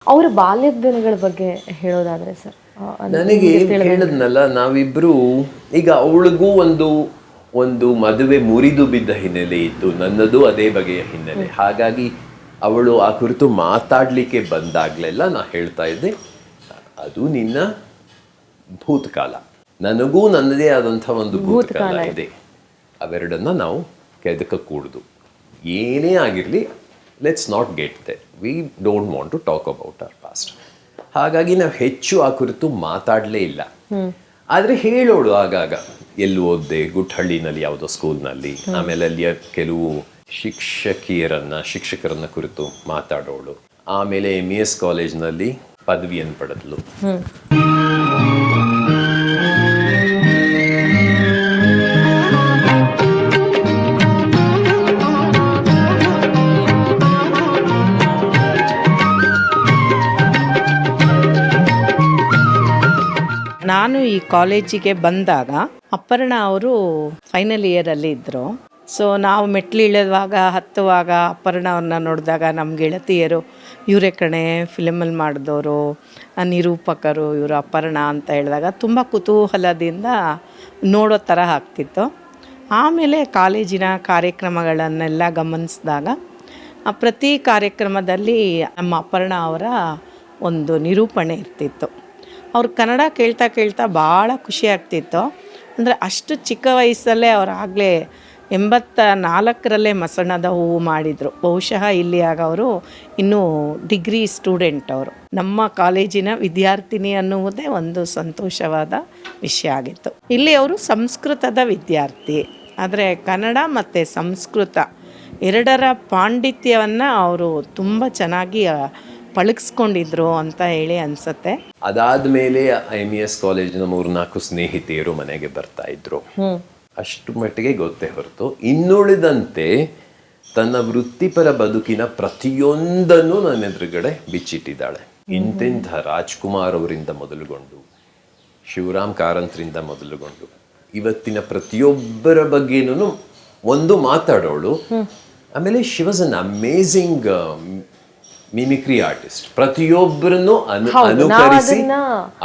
ಅವರ ಬಾಲ್ಯದ ದಿನಗಳ ಬಗ್ಗೆ ಹೇಳೋದಾದ್ರೆ ಸರ್, ನನಗೆ ಹೇಳಿದ್ನಲ್ಲ, ನಾವಿಬ್ರು ಈಗ ಅವಳಿಗೂ ಒಂದು ಮದುವೆ ಮುರಿದು ಬಿದ್ದ ಹಿನ್ನೆಲೆ ಇತ್ತು, ನನ್ನದು ಅದೇ ಬಗೆಯ ಹಿನ್ನೆಲೆ. ಹಾಗಾಗಿ ಅವಳು ಆ ಕುರಿತು ಮಾತಾಡ್ಲಿಕ್ಕೆ ಬಂದಾಗ್ಲೆಲ್ಲ ನಾ ಹೇಳ್ತಾ ಇದ್ದೆ, ಅದು ನಿನ್ನ ಭೂತಕಾಲ, ನನಗೂ ನನ್ನದೇ ಆದಂಥ ಒಂದು ಭೂತಕಾಲ ಇದೆ, ಅವೆರಡನ್ನ ನಾವು ಕೆದಕೂಡ್ದು. ಏನೇ ಆಗಿರಲಿ, let's not get there, we don't want to talk about our past. ಹಾಗಾಗಿ ನಾವು ಹೆಚ್ಚು ಆ ಕುರಿತು ಮಾತಾಡಲೇ ಇಲ್ಲ. ಆದರೆ ಹೇಳೋಳು ಆಗಾಗ, ಎಲ್ಲಿ ಓದ್ದೆ, ಗುಟ್ಟಹಳ್ಳಿನಲ್ಲಿ ಯಾವುದೋ ಸ್ಕೂಲ್ನಲ್ಲಿ, ಆಮೇಲೆ ಅಲ್ಲಿಯ ಕೆಲವು ಶಿಕ್ಷಕರನ್ನ ಕುರಿತು ಮಾತಾಡೋಳು. ಆಮೇಲೆ MES ಕಾಲೇಜ್ನಲ್ಲಿ ಪದವಿಯನ್ನು ಪಡೆದ್ಲು. ನಾನು ಈ ಕಾಲೇಜಿಗೆ ಬಂದಾಗ ಅಪರ್ಣ ಅವರು ಫೈನಲ್ ಇಯರಲ್ಲಿ ಇದ್ದರು. ಸೊ ನಾವು ಮೆಟ್ಲು ಇಳಿಯುವಾಗ ಹತ್ತುವಾಗ ಅಪರ್ಣ ಅವ್ರನ್ನ ನೋಡಿದಾಗ ನಮ್ಮ ಗೆಳತಿಯರು, ಇವರೇ ಕಣೆ ಫಿಲಮಲ್ಲಿ ಮಾಡಿದವರು, ನಿರೂಪಕರು ಇವರು ಅಪರ್ಣ ಅಂತ ಹೇಳಿದಾಗ ತುಂಬ ಕುತೂಹಲದಿಂದ ನೋಡೋ ಥರ ಆಗ್ತಿತ್ತು. ಆಮೇಲೆ ಕಾಲೇಜಿನ ಕಾರ್ಯಕ್ರಮಗಳನ್ನೆಲ್ಲ ಗಮನಿಸಿದಾಗ ಪ್ರತಿ ಕಾರ್ಯಕ್ರಮದಲ್ಲಿ ನಮ್ಮ ಅಪರ್ಣ ಅವರ ಒಂದು ನಿರೂಪಣೆ ಇರ್ತಿತ್ತು. ಅವ್ರು ಕನ್ನಡ ಕೇಳ್ತಾ ಕೇಳ್ತಾ ಭಾಳ ಖುಷಿ ಆಗ್ತಿತ್ತು. ಅಂದರೆ ಅಷ್ಟು ಚಿಕ್ಕ ವಯಸ್ಸಲ್ಲೇ ಅವ್ರು ಆಗಲೇ 84ರಲ್ಲೇ ಮಸಣದ ಹೂವು ಮಾಡಿದರು. ಬಹುಶಃ ಇಲ್ಲಿ ಆಗ ಅವರು ಇನ್ನೂ ಡಿಗ್ರಿ ಸ್ಟೂಡೆಂಟ್. ಅವರು ನಮ್ಮ ಕಾಲೇಜಿನ ವಿದ್ಯಾರ್ಥಿನಿ ಅನ್ನುವುದೇ ಒಂದು ಸಂತೋಷವಾದ ವಿಷಯ ಆಗಿತ್ತು. ಇಲ್ಲಿ ಅವರು ಸಂಸ್ಕೃತದ ವಿದ್ಯಾರ್ಥಿ, ಆದರೆ ಕನ್ನಡ ಮತ್ತು ಸಂಸ್ಕೃತ ಎರಡರ ಪಾಂಡಿತ್ಯವನ್ನು ಅವರು ತುಂಬ ಚೆನ್ನಾಗಿ ಪಳಗಿಸ್ಕೊಂಡಿದ್ರು ಅಂತ ಹೇಳಿ ಅನ್ಸುತ್ತೆ. ಅದಾದ್ಮೇಲೆ MES ಕಾಲೇಜಿನ 3-4 ಸ್ನೇಹಿತೆಯರು ಮನೆಗೆ ಬರ್ತಾ ಇದ್ರು, ಅಷ್ಟು ಮಟ್ಟಿಗೆ ಗೊತ್ತೇ ಹೊರತು ಇನ್ನುಳಿದಂತೆ ತನ್ನ ವೃತ್ತಿಪರ ಬದುಕಿನ ಪ್ರತಿಯೊಂದನ್ನು ನನ್ನ ಎದುರುಗಡೆ ಬಿಚ್ಚಿಟ್ಟಿದ್ದಾಳೆ. ಇಂತೆಂಥ ರಾಜ್ಕುಮಾರ್ ಅವರಿಂದ ಮೊದಲುಗೊಂಡು, ಶಿವರಾಮ್ ಕಾರಂತರಿಂದ ಮೊದಲುಗೊಂಡು, ಇವತ್ತಿನ ಪ್ರತಿಯೊಬ್ಬರ ಬಗ್ಗೆನೂ ಒಂದು ಮಾತಾಡೋಳು. ಆಮೇಲೆ she was an amazing mimicry artist. ಪ್ರತಿಯೊಬ್ಬರನ್ನು ಅನುಕರಿಸಿ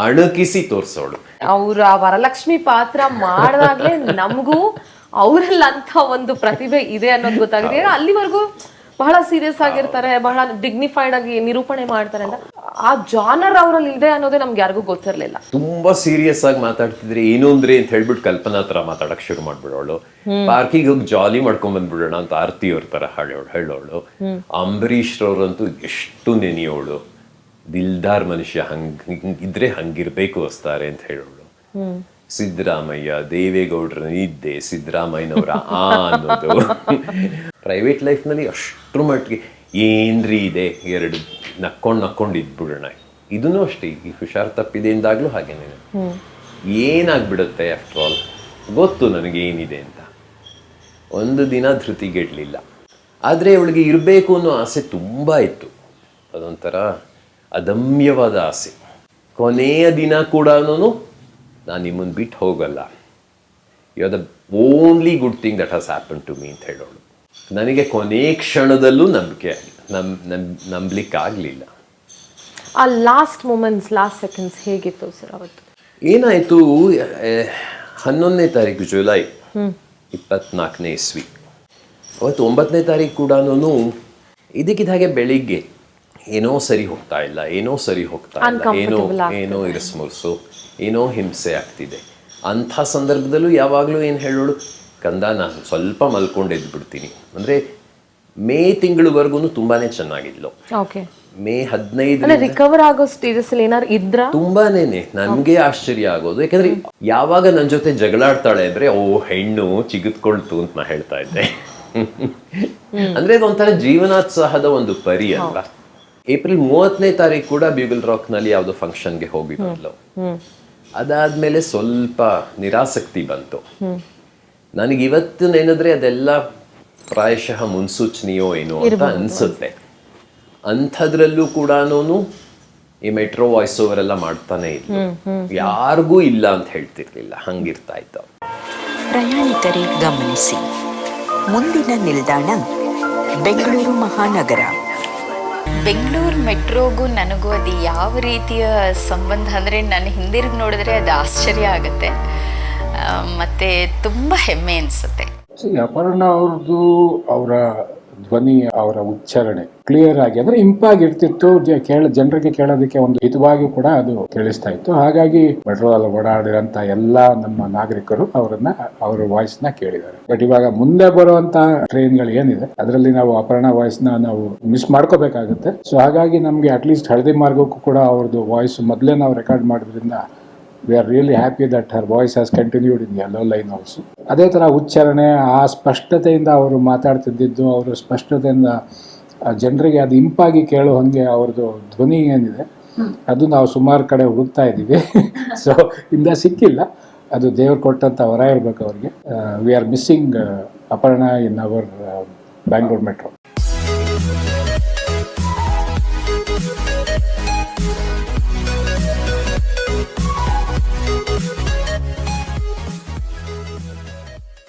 ಅಣಕಿಸಿ ತೋರಿಸೋಳು. ಅವ್ರ ವರಲಕ್ಷ್ಮಿ ಪಾತ್ರ ಮಾಡಿದಾಗ್ಲೇ ನಮಗೂ ಅವರಲ್ಲಿ ಅಂತ ಒಂದು ಪ್ರತಿಭೆ ಇದೆ ಅನ್ನೋದು ಗೊತ್ತಾಗಿದೆ. ಅಲ್ಲಿವರೆಗೂ ಬಹಳ ಸೀರಿಯಸ್ ಆಗಿರ್ತಾರೆ, ಬಹಳ ಡಿಗ್ನಿಫೈಡ್ ಆಗಿ ನಿರೂಪಣೆ ಮಾಡ್ತಾರೆ ಅಂತ ಆ ಜಾನರ್ ಅವರಲ್ಲಿ ಇದೆ ಅನ್ನೋದೇ ನಮ್ಗೆ ಯಾರಿಗೂ ಗೊತ್ತಿರಲಿಲ್ಲ. ತುಂಬಾ ಸೀರಿಯಸ್ ಆಗಿ ಮಾತಾಡ್ತಿದ್ರೆ ಏನು ಅಂದ್ರೆ ಅಂತ ಹೇಳ್ಬಿಟ್ಟು ಕಲ್ಪನಾ ತರ ಮಾತಾಡಕ್ ಶುರು ಮಾಡ್ಬಿಡೋಳು. ಪಾರ್ಕಿಗೆ ಹೋಗಿ ಜಾಲಿ ಮಾಡ್ಕೊಂಡ್ ಬಂದ್ಬಿಡೋಣ ಅಂತ ಆರ್ತಿ ಅವ್ರ ತರ ಹೇಳೋಳು. ಅಂಬರೀಷ್ ರವ್ರಂತೂ ಎಷ್ಟು ನೆನೆಯೋಳು, ದಿಲ್ದಾರ್ ಮನುಷ್ಯ, ಇದ್ರೆ ಹಂಗಿರ್ಬೇಕು ಹೊಸ್ತಾರೆ ಅಂತ ಹೇಳೋಳು. ಸಿದ್ದರಾಮಯ್ಯ, ದೇವೇಗೌಡರ ಇದ್ದೆ, ಸಿದ್ದರಾಮಯ್ಯನವರ ಅನ್ನೋದು. ಪ್ರೈವೇಟ್ ಲೈಫ್ನಲ್ಲಿ ಅಷ್ಟ್ರ ಮಟ್ಟಿಗೆ ಏನ್ರಿ ಇದೆ, ಎರಡು ನಕ್ಕೊಂಡು ಇದ್ಬಿಡೋಣ. ಇದನ್ನು ಅಷ್ಟೇ, ಈ ಹುಷಾರ್ ತಪ್ಪಿದೆ ಎಂದಾಗ್ಲೂ ಹಾಗೇನೆ ಏನಾಗ್ಬಿಡುತ್ತೆ. ಆಫ್ಟರ್ ಆಲ್ ಗೊತ್ತು ನನಗೆ ಏನಿದೆ ಅಂತ. ಒಂದು ದಿನ ಧೃತಿಗೆಡ್ಲಿಲ್ಲ. ಆದರೆ ಅವಳಿಗೆ ಇರಬೇಕು ಅನ್ನೋ ಆಸೆ ತುಂಬ ಇತ್ತು. ಅದೊಂಥರ ಅದಮ್ಯವಾದ ಆಸೆ. ಕೊನೆಯ ದಿನ ಕೂಡ ನಾನು ನಿಮ್ಮನ್ನು ಬಿಟ್ಟು ಹೋಗಲ್ಲ, you are the only good thing that has happen to me ಅಂತ ಹೇಳೋಳು. ನನಗೆ ಕೊನೆ ಕ್ಷಣದಲ್ಲೂ ನಂಬಲಿಕ್ಕಾಗಲಿಲ್ಲ. ಆ ಲಾಸ್ಟ್ ಮೂಮೆಂಟ್ಸ್, ಲಾಸ್ಟ್ ಸೆಕೆಂಡ್ಸ್ ಹೇಗಿತ್ತು ಸರ್ ಅವತ್ತು? ಏನಾಯಿತು, 11ನೇ ತಾರೀಕು ಜುಲೈ 24ನೇ ಇಸ್ವಿ. ಅವತ್ತು 9ನೇ ತಾರೀಕು ಕೂಡ ಇದಕ್ಕಿದ್ದ ಹಾಗೆ ಬೆಳಿಗ್ಗೆ ಏನೋ ಸರಿ ಹೋಗ್ತಾ ಇಲ್ಲ, ಏನೋ ಇರಸ್ಮುರ್ಸು, ಏನೋ ಹಿಂಸೆ ಆಗ್ತಿದೆ. ಅಂಥ ಸಂದರ್ಭದಲ್ಲೂ ಯಾವಾಗಲೂ ಏನು ಹೇಳೋಳು, ಕಂದ ನಾನು ಸ್ವಲ್ಪ ಮಲ್ಕೊಂಡು ಎದ್ಬಿಡ್ತೀನಿ. ಅಂದರೆ ಮೇ ತಿಂಗಳವರೆಗೂ ತುಂಬಾ ಚೆನ್ನಾಗಿದ್ಲು. ಮೇ 15 ರಿಕವರ್ ಆಗೋ ಸ್ಟೇಜಸ್ ಏನಾದ್ರು ಇದ್ರ ತುಂಬಾನೇನೆ ನನಗೆ ಆಶ್ಚರ್ಯ ಆಗೋದು. ಯಾಕಂದ್ರೆ ಯಾವಾಗ ನನ್ನ ಜೊತೆ ಜಗಳಾಡ್ತಾಳೆ ಅಂದ್ರೆ ಹೆಣ್ಣು ಚಿಗಿದ್ಕೊಳ್ತು ಅಂತ ನಾ ಹೇಳ್ತಾ ಇದ್ದೆ. ಅಂದ್ರೆ ಇದೊಂಥರ ಜೀವನೋತ್ಸಾಹದ ಒಂದು ಪರಿ ಅಲ್ವಾ. ಏಪ್ರಿಲ್ 30ನೇ ತಾರೀಕು ಕೂಡ ಬ್ಯೂಗಲ್ ರಾಕ್ ನಲ್ಲಿ ಯಾವುದೋ ಫಂಕ್ಷನ್ಗೆ ಹೋಗಿ ಬಂದ್ಲು. ಅದಾದ್ಮೇಲೆ ಸ್ವಲ್ಪ ನಿರಾಸಕ್ತಿ ಬಂತು ನನಗೆ. ಇವತ್ತು ನೆನೆದ್ರೆ ಅದೆಲ್ಲ ಪ್ರಾಯಶಃ ಮುನ್ಸೂಚನೆಯೋ ಏನೋ ಅಂತ ಅನ್ಸುತ್ತೆ. ಅಂಥದ್ರಲ್ಲೂ ಕೂಡ ಈ ಮೆಟ್ರೋ ವಾಯ್ಸ್ ಓವರ್ ಎಲ್ಲ ಮಾಡ್ತಾನೆ ಇದ್ಲು, ಯಾರಿಗೂ ಇಲ್ಲ ಅಂತ ಹೇಳ್ತಿರ್ಲಿಲ್ಲ, ಹಂಗಿರ್ತಾ ಇತ್ತು. ಪ್ರಯಾಣಿಕರೇ ಗಮನಿಸಿ, ಮುಂದಿನ ನಿಲ್ದಾಣ ಬೆಂಗಳೂರು ಮಹಾನಗರ. ಬೆಂಗಳೂರು ಮೆಟ್ರೋಗೂ ನನಗೂ ಅದು ಯಾವ ರೀತಿಯ ಸಂಬಂಧ ಅಂದರೆ ನಾನು ಹಿಂದಿರುಗಿ ನೋಡಿದ್ರೆ ಅದು ಆಶ್ಚರ್ಯ ಆಗುತ್ತೆ ಮತ್ತು ತುಂಬ ಹೆಮ್ಮೆ ಅನಿಸುತ್ತೆ. ಅಪರ್ಣ ಅವ್ರದ್ದು ಅವರ ಧ್ವನಿ, ಅವರ ಉಚ್ಚಾರಣೆ ಕ್ಲಿಯರ್ ಆಗಿ ಅಂದ್ರೆ ಇಂಪಾಗಿರ್ತಿತ್ತು. ಜನರಿಗೆ ಕೇಳೋದಕ್ಕೆ ಒಂದು ಹಿತವಾಗಿ ಕೂಡ ಅದು ಕೇಳಿಸ್ತಾ ಇತ್ತು. ಹಾಗಾಗಿ ಮೆಟ್ರೋ ಅಲ್ಲಿ ಓಡಾಡಿರಂತ ಎಲ್ಲಾ ನಮ್ಮ ನಾಗರಿಕರು ಅವರ ವಾಯ್ಸ್ ನ ಕೇಳಿದ್ದಾರೆ. ಬಟ್ ಇವಾಗ ಮುಂದೆ ಬರುವಂತ ಟ್ರೈನ್ಗಳು ಏನಿದೆ ಅದರಲ್ಲಿ ನಾವು ಅಪರ್ಣ ವಾಯ್ಸ್ ನ ನಾವು ಮಿಸ್ ಮಾಡ್ಕೋಬೇಕಾಗುತ್ತೆ. ಸೊ ಹಾಗಾಗಿ ನಮ್ಗೆ ಅಟ್ಲೀಸ್ಟ್ ಹಳದಿ ಮಾರ್ಗಕ್ಕೂ ಕೂಡ ಅವ್ರದ್ದು ವಾಯ್ಸ್ ಮೊದಲೇ ನಾವು ರೆಕಾರ್ಡ್ ಮಾಡೋದ್ರಿಂದ we are really happy that her voice has continued in yellow line also. ಅದೇ ಥರ ಉಚ್ಚಾರಣೆ, ಆ ಸ್ಪಷ್ಟತೆಯಿಂದ ಅವರು ಮಾತಾಡ್ತಿದ್ದು, ಅವರು ಸ್ಪಷ್ಟತೆಯಿಂದ ಜನರಿಗೆ ಅದು ಇಂಪಾಗಿ ಕೇಳೋ ಹಂಗೆ ಅವ್ರದ್ದು ಧ್ವನಿ ಏನಿದೆ ಅದು ನಾವು ಸುಮಾರು ಕಡೆ ಹುಡುಕ್ತಾ ಇದ್ದೀವಿ. ಸೊ ಇಂದ ಸಿಕ್ಕಿಲ್ಲ, ಅದು ದೇವ್ರು ಕೊಟ್ಟಂತ ವರ ಇರಬೇಕು ಅವ್ರಿಗೆ. We are missing Aparna in our Bangalore metro.